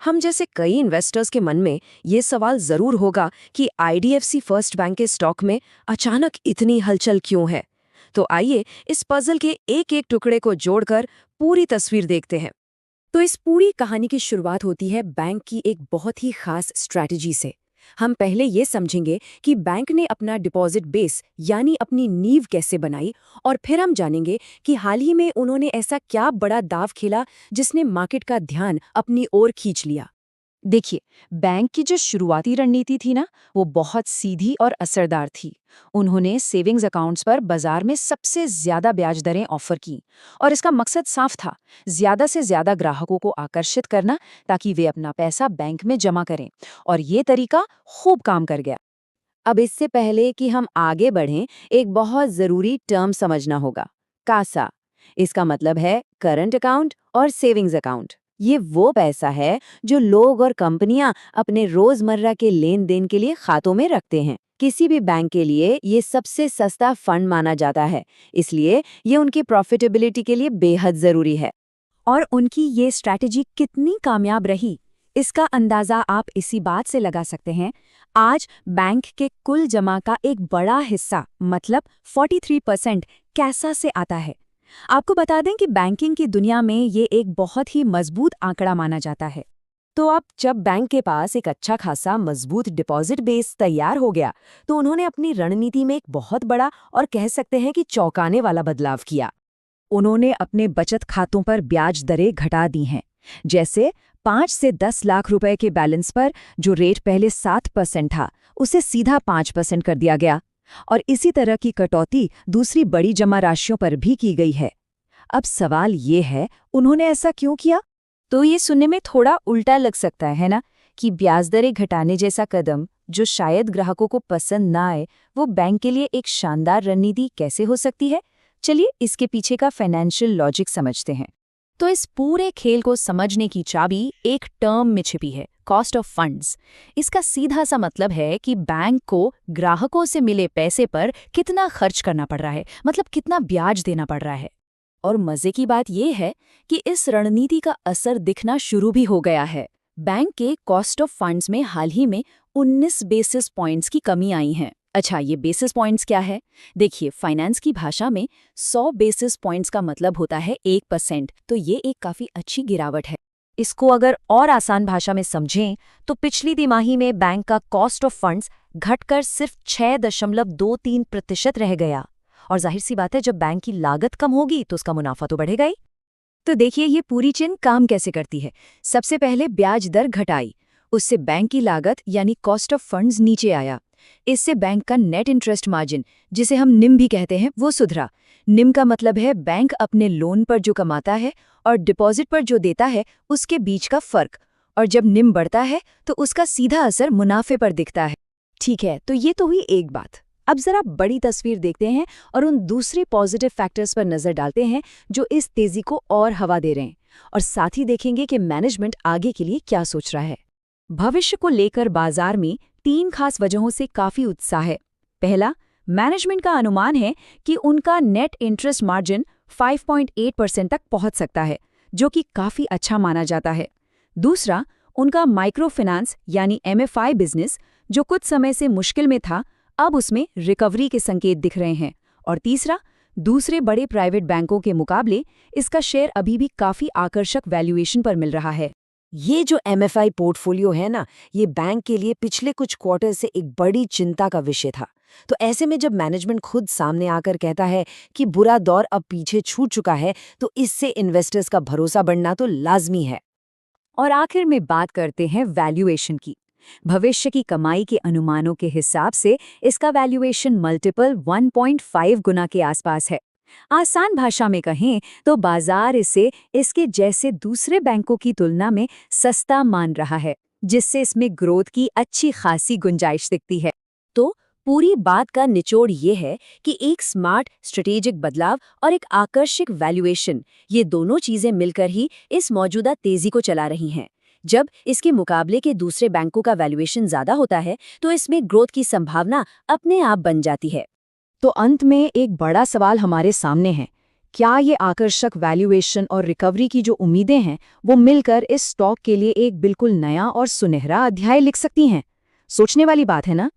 हम जैसे कई इन्वेस्टर्स के मन में ये सवाल जरूर होगा कि आईडीएफसी फर्स्ट बैंक के स्टॉक में अचानक इतनी हलचल क्यों है। तो आइए इस पजल के एक एक टुकड़े को जोड़कर पूरी तस्वीर देखते हैं। तो इस पूरी कहानी की शुरुआत होती है बैंक की एक बहुत ही खास स्ट्रैटेजी से। हम पहले ये समझेंगे कि बैंक ने अपना डिपॉजिट बेस यानी अपनी नींव कैसे बनाई, और फिर हम जानेंगे कि हाल ही में उन्होंने ऐसा क्या बड़ा दांव खेला जिसने मार्केट का ध्यान अपनी ओर खींच लिया। देखिए, बैंक की जो शुरुआती रणनीति थी ना, वो बहुत सीधी और असरदार थी। उन्होंने सेविंग्स अकाउंट्स पर बाजार में सबसे ज्यादा ब्याज दरें ऑफर की, और इसका मकसद साफ था, ज्यादा से ज्यादा ग्राहकों को आकर्षित करना ताकि वे अपना पैसा बैंक में जमा करें। और ये तरीका खूब काम कर गया। अब इससे पहले कि हम आगे बढ़ें, एक बहुत जरूरी टर्म समझना होगा, कासा। इसका मतलब है करंट अकाउंट और सेविंग्स अकाउंट। ये वो पैसा है जो लोग और कंपनियां अपने रोजमर्रा के लेन देन के लिए खातों में रखते हैं। किसी भी बैंक के लिए ये सबसे सस्ता फंड माना जाता है, इसलिए ये उनकी प्रॉफिटेबिलिटी के लिए बेहद जरूरी है। और उनकी ये स्ट्रैटेजी कितनी कामयाब रही, इसका अंदाजा आप इसी बात से लगा सकते हैं। आज बैंक के कुल जमा का एक बड़ा हिस्सा, मतलब 43% कैसा से आता है। आपको बता दें कि बैंकिंग की दुनिया में ये एक बहुत ही मजबूत आंकड़ा माना जाता है। तो अब जब बैंक के पास एक अच्छा खासा मजबूत डिपॉजिट बेस तैयार हो गया, तो उन्होंने अपनी रणनीति में एक बहुत बड़ा और कह सकते हैं कि चौंकाने वाला बदलाव किया। उन्होंने अपने बचत खातों पर ब्याज दरें घटा दी हैं। जैसे 5 से 10 लाख रुपए के बैलेंस पर जो रेट पहले 7% था, उसे सीधा 5% कर दिया गया। और इसी तरह की कटौती दूसरी बड़ी जमा राशियों पर भी की गई है। अब सवाल ये है, उन्होंने ऐसा क्यों किया? तो ये सुनने में थोड़ा उल्टा लग सकता है ना, कि ब्याज दरें घटाने जैसा कदम, जो शायद ग्राहकों को पसंद ना आए, वो बैंक के लिए एक शानदार रणनीति कैसे हो सकती है? चलिए इसके पीछे का फाइनेंशियल लॉजिक समझते हैं। तो इस पूरे खेल को समझने की चाबी एक टर्म में छिपी है, कॉस्ट ऑफ फंड्स। इसका सीधा सा मतलब है कि बैंक को ग्राहकों से मिले पैसे पर कितना खर्च करना पड़ रहा है, मतलब कितना ब्याज देना पड़ रहा है। और मजे की बात यह है कि इस रणनीति का असर दिखना शुरू भी हो गया है। बैंक के कॉस्ट ऑफ फंड्स में हाल ही में 19 बेसिस पॉइंट्स की कमी आई है। अच्छा, ये बेसिस पॉइंट्स क्या है? देखिए, फाइनेंस की भाषा में 100 बेसिस पॉइंट्स का मतलब होता है 1%, तो ये एक काफी अच्छी गिरावट है। इसको अगर और आसान भाषा में समझें तो पिछली तिमाही में बैंक का कॉस्ट ऑफ फंड्स घटकर सिर्फ 6.23% रह गया। और जाहिर सी बात है, जब बैंक की लागत कम होगी तो उसका मुनाफा तो बढ़ेगा ही। तो देखिए ये पूरी चेन काम कैसे करती है। सबसे पहले ब्याज दर घटाई, उससे बैंक की लागत यानी कॉस्ट ऑफ फंड्स नीचे आया। इससे बैंक का नेट इंटरेस्ट मार्जिन, जिसे हम निम भी कहते हैं, वो सुधरा। निम का मतलब है बैंक अपने लोन पर जो कमाता है और डिपॉजिट पर जो देता है, उसके बीच का फर्क। और जब निम बढ़ता है तो उसका सीधा असर मुनाफे पर दिखता है। ठीक है, तो ये तो हुई एक बात। अब जरा बड़ी तस्वीर देखते हैं और उन दूसरे पॉजिटिव फैक्टर्स पर नजर डालते हैं जो इस तेजी को और हवा दे रहे हैं। और साथ ही देखेंगे कि मैनेजमेंट आगे के लिए क्या सोच रहा है। भविष्य को लेकर बाजार में 3 खास वजहों से काफी उत्साह है। पहला, मैनेजमेंट का अनुमान है कि उनका नेट इंटरेस्ट मार्जिन 5.8% तक पहुंच सकता है, जो कि काफी अच्छा माना जाता है। दूसरा, उनका माइक्रो फाइनेंस यानी एमएफआई बिजनेस, जो कुछ समय से मुश्किल में था, अब उसमें रिकवरी के संकेत दिख रहे हैं। और तीसरा, दूसरे बड़े प्राइवेट बैंकों के मुकाबले इसका शेयर अभी भी काफी आकर्षक वैल्यूएशन पर मिल रहा है। ये जो एमएफआई पोर्टफोलियो है ना, ये बैंक के लिए पिछले कुछ क्वार्टर से एक बड़ी चिंता का विषय था। तो ऐसे में जब मैनेजमेंट खुद सामने आकर कहता है कि बुरा दौर अब पीछे छूट चुका है, तो इससे इन्वेस्टर्स का भरोसा बढ़ना तो लाजमी है। और आखिर में बात करते हैं वैल्यूएशन की। भविष्य की कमाई के अनुमानों के हिसाब से इसका वैल्यूएशन मल्टीपल 1.5 गुना के आसपास है। आसान भाषा में कहें तो बाजार इसे इसके जैसे दूसरे बैंकों की तुलना में सस्ता मान रहा है, जिससे इसमें ग्रोथ की अच्छी खासी गुंजाइश दिखती है। तो पूरी बात का निचोड़ ये है कि एक स्मार्ट स्ट्रेटेजिक बदलाव और एक आकर्षक वैल्यूएशन, ये दोनों चीजें मिलकर ही इस मौजूदा तेजी को चला रही हैं। जब इसके मुकाबले के दूसरे बैंकों का वैल्यूएशन ज्यादा होता है, तो इसमें ग्रोथ की संभावना अपने आप बन जाती है। तो अंत में एक बड़ा सवाल हमारे सामने है क्या ये आकर्षक वैल्यूएशन और रिकवरी की जो उम्मीदें हैं वो मिलकर इस स्टॉक के लिए एक बिल्कुल नया और सुनहरा अध्याय लिख सकती हैं? सोचने वाली बात है ना?